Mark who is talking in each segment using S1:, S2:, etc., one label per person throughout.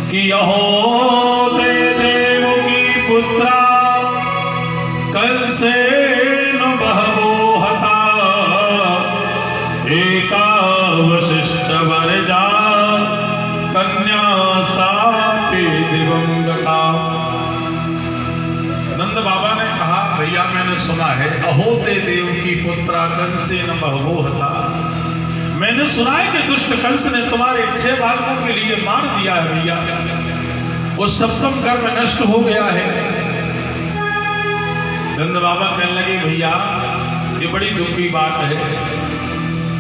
S1: कि यहोते देव की पुत्रा कंसेन बहवो हता एका वशिष्ठ वरजा कन्या सापे दिवंगता। नंद बाबा ने कहा भैया मैंने सुना है अहोते देव की पुत्रा कंसेन बहवो हता, मैंने सुना है कि दुष्ट कंस ने तुम्हारे 6 बालकों के लिए मार दिया है भैया, वो सप्तम गर्भ नष्ट हो गया है। नंद बाबा कहने लगे भैया ये बड़ी दुख की बात है,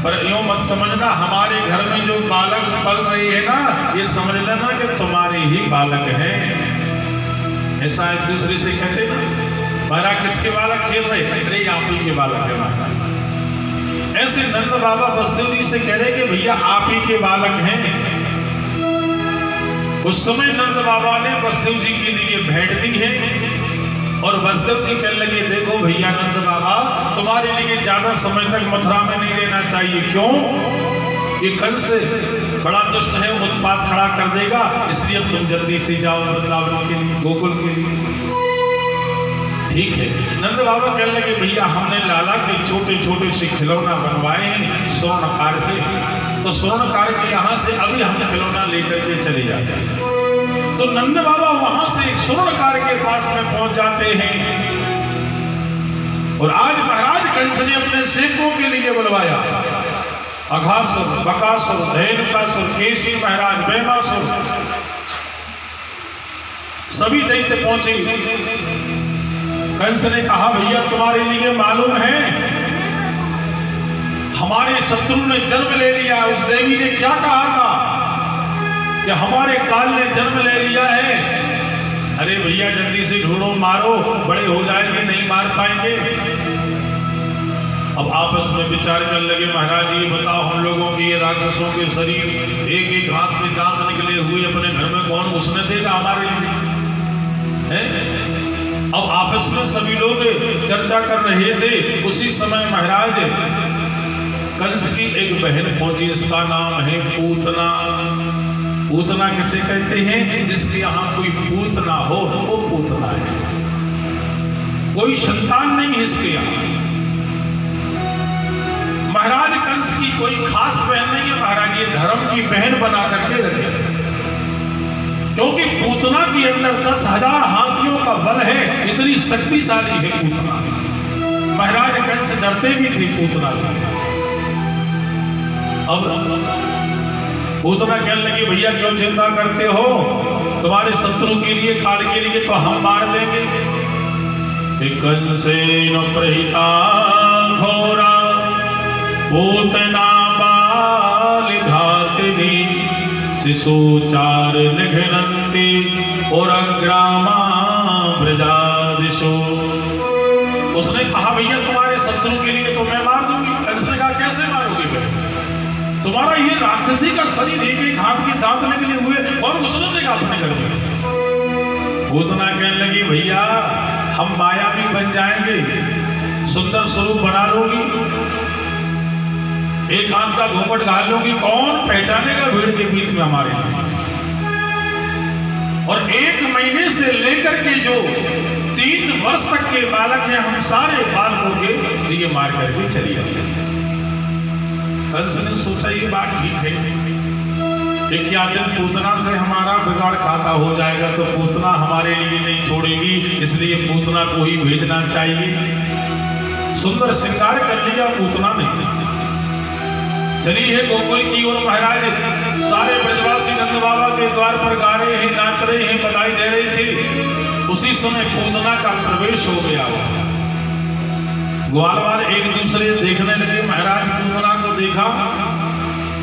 S1: पर यूं मत समझना हमारे घर में जो बालक पल रही है ना ये समझ लेना कि तुम्हारे ही बालक हैं। ऐसा एक दूसरे से कहते ना महाराज किसके बालक खेल रहे, अरे आप ही के बालक है महाराज। ऐसे नंद बाबा वसुदेव जी से कह रहे कि भैया आप ही के बालक हैं। उस समय नंद बाबा ने वसुदेव जी के लिए भेंट दी है और वसुदेव जी कहने लगे देखो भैया नंद बाबा तुम्हारे लिए ज्यादा समय तक मथुरा में नहीं रहना चाहिए। क्यों? ये कंस बड़ा दुष्ट है, उत्पात खड़ा कर देगा, इसलिए तुम जल्दी से जाओ वृंदावन के लिए, गोकुल के लिए। ठीक है। नंद बाबा कहने लगे भैया हमने लाला के छोटे छोटे से खिलौना बनवाए हैं स्वर्णकार से, तो स्वर्णकार के यहाँ से अभी हम खिलौना लेकर के चले जाते हैं। तो नंद बाबा वहां से एक स्वर्णकार के पास में पहुंच जाते हैं और आज महाराज कंस ने अपने सेवकों के लिए बुलवाया अघासुर, बकासुर, धेनुकासुर, केसी महाराज, बैमासुर, सभी दैत्य पहुंचे। कंस ने कहा भैया तुम्हारे लिए मालूम है हमारे शत्रु ने जन्म ले लिया। उस देवी ने क्या कहा था कि हमारे काल ने जन्म ले लिया है। अरे भैया जल्दी से ढूंढो, मारो, बड़े हो जाएंगे नहीं मार पाएंगे। अब आपस में विचार करने लगे महाराज ये बताओ हम लोगों की ये राक्षसों के शरीर एक एक हाथ में दांत निकले हुए अपने घर में कौन घुसने देगा हमारे लिए? अब आपस में सभी लोग चर्चा कर रहे थे। उसी समय महाराज कंस की एक बहन पहुंची, इसका नाम है पूतना। पूतना किसे कहते हैं? जिसके यहाँ कोई पूत ना हो वो पूतना है, कोई संतान नहीं है इसके यहाँ। महाराज कंस की कोई खास बहन नहीं है, महाराज ये धर्म की बहन बना करके रखे, क्योंकि पूतना के अंदर 10,000 हाथियों का बल है, इतनी शक्तिशाली है पूतना। महाराज कंस डरते भी थे पूतना से। अब पूतना कहने लगी भैया क्यों चिंता करते हो, तुम्हारे शत्रु के लिए काल के लिए तो हम मार देंगे। कंसेन प्रहिता घोरा पूतना बाल घातिनी शिशुचार निघ्नन्ति और अग्रामा ब्रजादिशो। उसने कहा भैया तुम्हारे शत्रु के लिए तो मैं मार दूंगी। कंस ने कहा कैसे मारोगे भाई, तुम्हारा ये राक्षसी का शरीर एक एक हाथ के दांत निकले हुए और घुसने से अपने घर में। पूतना कहने लगी भैया हम मायावी बन जाएंगे, सुंदर स्वरूप बना लोगी, एक हाथ का घूंघट डाल लोगी, कौन पहचानेगा भीड़ के बीच में हमारे। और 1 महीने से लेकर के जो 3 वर्ष तक के बालक हैं हम सारे बालकों के लिए मार करके चली जाते। कंस ने सोचा ये बात ठीक है कि क्या दिन पूतना से हमारा बिगाड़ खाता हो जाएगा तो पूतना हमारे लिए नहीं छोड़ेगी, इसलिए पूतना को ही भेजना चाहिए। सुंदर श्रृंगार कर लिया पूतना ने, चली है गोकुल की ओर। महाराज सारे ब्रजवासी नंद बाबा के द्वार पर गा रहे हैं, नाच रहे हैं, बधाई दे रहे थे। उसी समय पूतना का प्रवेश हो गया। ग्वालवाल एक दूसरे देखने लगे। महाराज पूतना को देखा,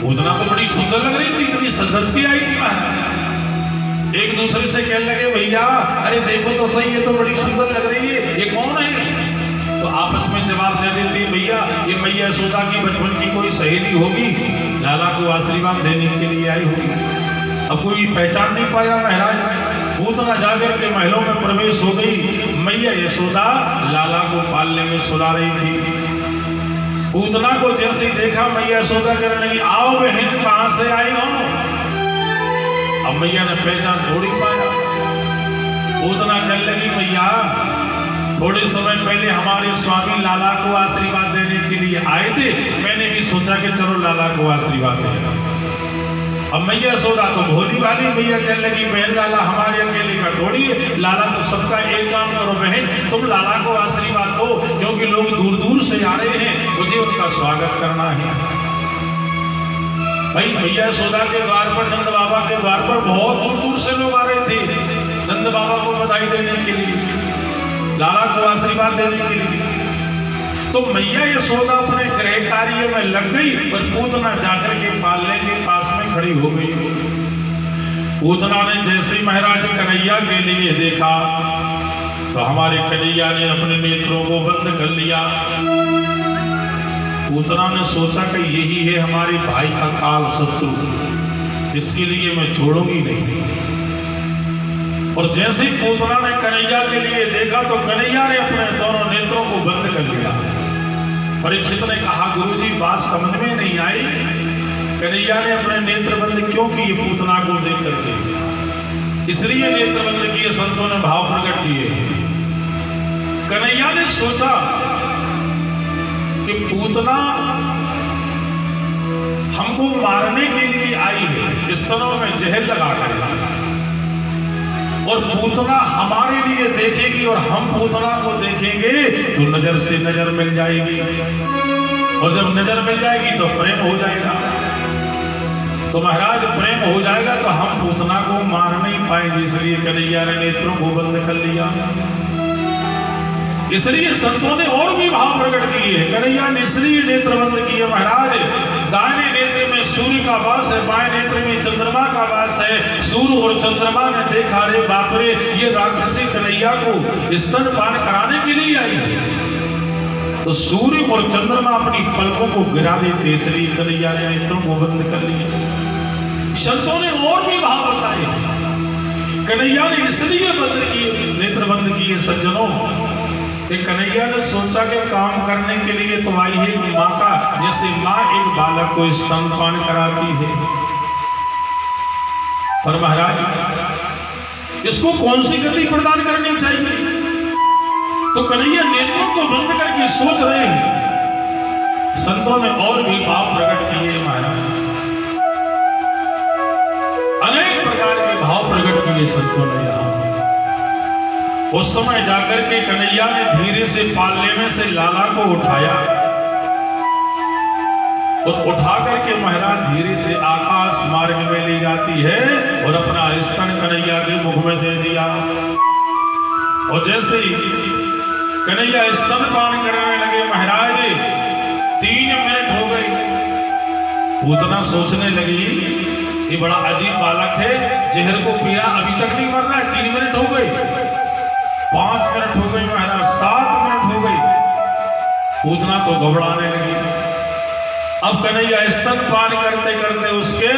S1: पूतना तो बड़ी सुंदर लग रही थी, इतनी सज के आई थी। महाराज एक दूसरे से कहने लगे भैया अरे देखो तो सही, ये तो बड़ी सुंदर लग रही है, ये कौन है? तो आपस में जवाब दे देते भैया ये मैया यशोदा की बचपन की कोई सहेली होगी, लाला को आशीर्वाद देने के लिए आई होगी। अब कोई पहचान नहीं पाया। महाराज पूतना जाकर के महलों में प्रवेश हो गई। मैया यशोदा लाला को पालने में सुला रही थी। पूतना को जैसे देखा मैया यशोदा कहने लगी आओ बहन कहां से आई हो। अब अब मैया ने पहचान थोड़ी पाया। पूतना कहने लगी मैया थोड़े समय पहले हमारे स्वामी लाला को आशीर्वाद देने के लिए आए थे, मैंने भी सोचा कि चलो लाला को आशीर्वाद देना। अब मैया सोचा तो भोली वाली मैया कहने लगी बहन लाला हमारे अकेले का थोड़ी है, लाला तो सबका। एक काम करो बहन तुम लाला को आशीर्वाद दो, क्योंकि लोग दूर दूर से आ रहे हैं, मुझे उनका स्वागत करना है। भाई मैया सोदा के द्वार पर, नंद बाबा के द्वार पर बहुत दूर दूर से लोग आ रहे थे नंद बाबा को बधाई देने के लिए, लाला को आशीर्वाद देने के लिए। तो मैया यशोदा अपने गृह कार्य में लग गई और पूतना जाकर के पालने के पास में खड़ी हो गई। पूतना ने जैसे महाराज कन्हैया के लिए देखा तो हमारे कन्हैया ने अपने नेत्रों को बंद कर लिया। पूतना ने सोचा कि यही है हमारे भाई का काल शत्रु, इसके लिए मैं छोड़ूंगी नहीं। और जैसे ही पूतना ने कन्हैया के लिए देखा तो कन्हैया ने अपने दोनों नेत्रों को बंद कर लिया। परीक्षित ने कहा गुरुजी बात समझ में नहीं आई, कन्हैया ने अपने नेत्र बंद क्यों किए पूतना को देख करके? इसलिए नेत्र बंद किए, संतों ने भाव प्रकट किए। कन्हैया ने सोचा कि पूतना हमको मारने के लिए आई है, स्तनों में जहर लगा कर, और पूतना हमारे लिए देखेगी और हम पूतना को देखेंगे तो नजर से नजर मिल जाएगी, और जब नजर मिल जाएगी तो प्रेम हो जाएगा। तो महाराज प्रेम हो जाएगा तो हम पूतना को मार नहीं पाएंगे, इसलिए कन्हैया ने नेत्रों को बंद कर लिया। इसलिए संतों ने और भी भाव प्रकट किए हैं। कन्हैया ने इसलिए नेत्र बंद किए महाराज, दाहिने नेत्र में सूर्य का वास है, बाएं नेत्र में चंद्रमा का वास है। सूर्य और चंद्रमा ने देखा रे बाप रे, ये राक्षसी कन्हैया को स्तनपान कराने के लिए आई है। तो सूर्य और चंद्रमा अपनी पलकों को गिरा देते, इसलिए कन्हैया ने नेत्रों को बंद कर लिया। संतों ने और भी भाव बताए, कन्हैया ने इसलिए बंद किए, नेत्र बंद किए सज्जनों। कन्हैया ने सोचा कि काम करने के लिए तो आई है माँ का, जैसे माँ एक बालक को स्तनपान कराती है। पर महाराज इसको कौन सी गति प्रदान करनी चाहिए? तो कन्हैया नेत्रों को बंद करके सोच रहे हैं। संतों ने और भी भाव प्रकट किए महाराज, अनेक प्रकार के भाव प्रकट किए संतों ने। यहाँ उस समय जाकर के कन्हैया ने धीरे से पालने में से लाला को उठाया और उठा करके महाराज धीरे से आकाश मार्ग में ले जाती है और अपना स्तन कन्हैया के मुख में दे दिया। और जैसे ही कन्हैया स्तनपान करने लगे महाराज, 3 मिनट हो गए। पूतना सोचने लगी ये बड़ा अजीब बालक है, जहर को पिया अभी तक नहीं मर रहा है। 3 मिनट हो गए, 5 मिनट हो गई महाराज, 7 मिनट हो गई। पूतना तो घबराने लगी। अब कन्हैया स्तनपान करते करते उसके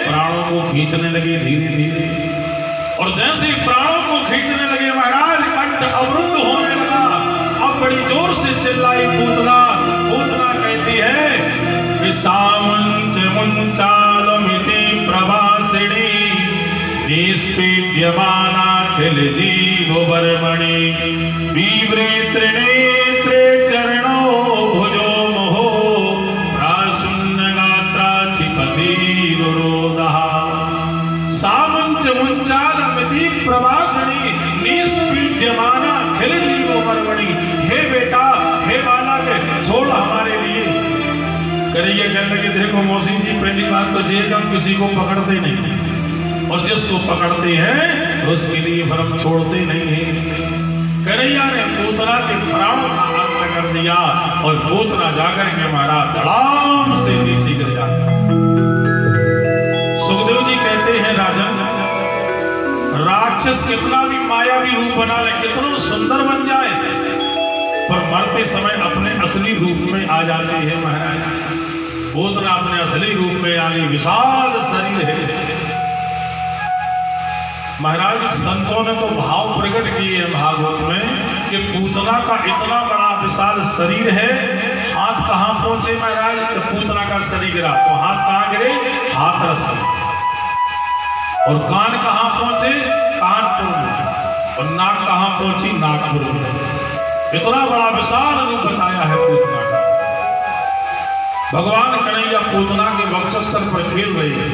S1: प्राणों को खींचने लगे धीरे धीरे, और जैसे ही प्राणों को खींचने लगे महाराज कंठ अवरुद्ध होने लगा। अब बड़ी जोर से चिल्लाई पूतना। पूतना कहती है विसामंच मुंचालमिति प्रभासिणी निष्पीड्यमाना खिल जीव वर्मणि विव्रे त्रिनेत्रे चरणो भुजो मोहो प्राशुन्न गात्रा चिपतिरुरोदः सामंच मुंचालमिति प्रभासिणी निष्पीड्यमाना खिल जीव वर्मणि। हे बेटा, हे बालक, छोड़ हमारे लिए। कन्हैया कहने लगे देखो मौसी जी, पहली बात तो ये हम किसी को पकड़ते नहीं, और जिसको पकड़ते हैं तो उसके लिए भरम छोड़ते नहीं हैं। कन्हैया ने पूतना के प्राणों का अंत कर दिया और पूतना जाकर के मारा, धड़ाम से नीचे गिर जाता। सुखदेव जी कहते हैं राजन, राक्षस कितना भी मायावी रूप बना ले, कितना सुंदर बन जाए, पर मरते समय अपने असली रूप में आ जाते हैं महाराज। पूतना अपने असली रूप में आ गई, विशाल शरीर है महाराज। संतों ने तो भाव प्रकट किए हैं भागवत में कि पूतना का इतना बड़ा विशाल शरीर है, हाथ कहां पहुंचे महाराज? तो पूतना का शरीर गिरा तो हाथ कहां गिरे? हाथ रस। और कान कहां पहुंचे? कानपुर में। और नाक कहां पहुंची? नागपुर में। इतना बड़ा विशाल रूप बताया है पूतना का। भगवान कन्हैया पूतना के वक्षस्थल पर खेल रहे हैं।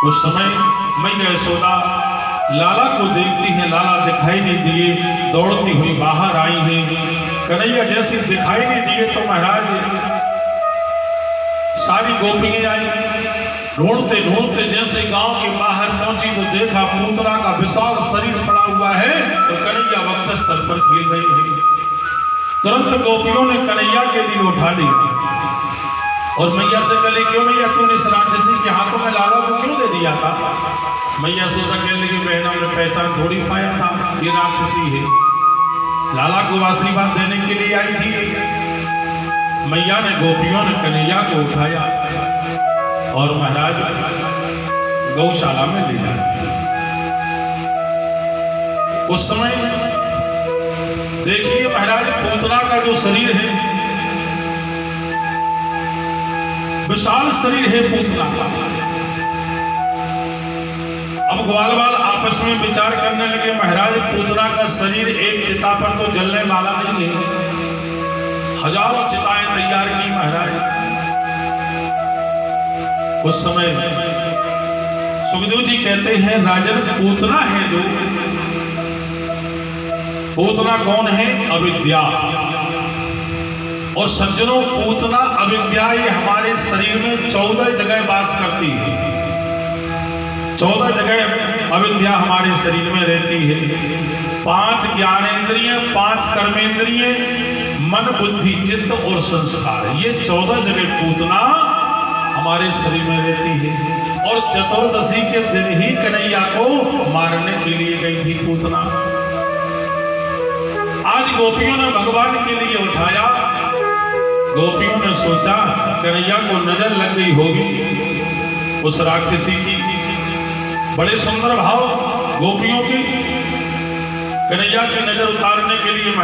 S1: उस समय मैया यशोदा लाला को देखती है, लाला दिखाई नहीं दिए, दौड़ती हुई बाहर आई है। कन्हैया जैसे दिखाई नहीं दिए तो महाराज सारी गोपियां आई, ढूंढते ढूंढते जैसे गांव के बाहर पहुंची तो देखा पूतना का विशाल शरीर पड़ा हुआ है और कन्हैया वक्षस्थल पर खेल रही है। तुरंत गोपियों ने कन्हैया के लिए उठा लिया और मैया से कहे, क्यों मैया तूने इस राक्षसी के हाथों में लाला को क्यों दे दिया था? मैया सोचा कहने लगी, बहना ने पहचान थोड़ी पाया था, ये राक्षसी है। लाला को आशीर्वाद देने के लिए आई थी। मैया ने, गोपियों ने कन्हैया को उठाया और महाराज गौशाला में ले जाया। उस समय देखिए महाराज पूतना का जो शरीर है, विशाल शरीर है पूतना का। अब ग्वालवाल आपस में विचार करने लगे, महाराज पूतना का शरीर एक चिता पर तो जलने वाला नहीं है, हजारों चिताएं तैयार की महाराज। उस समय सुखदेव जी कहते हैं, राजन पूतना है जो, पूतना कौन है? अविद्या। और सज्जनों पूतना अविद्या ये हमारे शरीर में 14 जगह वास करती है। 14 जगह अविद्या हमारे शरीर में रहती है। 5 ज्ञानेंद्रिय, 5 कर्मेंद्रिय, मन बुद्धि चित्त और संस्कार, ये 14 जगह पूतना हमारे शरीर में रहती है। और चतुर्दशी के दिन ही कन्हैया को मारने के लिए गई थी पूतना। आज गोपियों ने भगवान के लिए उठाया। गोपियों ने सोचा कन्हैया को नजर लग गई होगी उस राक्षसी की। बड़े सुंदर भाव गोपियों के, कन्हैया की नजर उतारने के लिए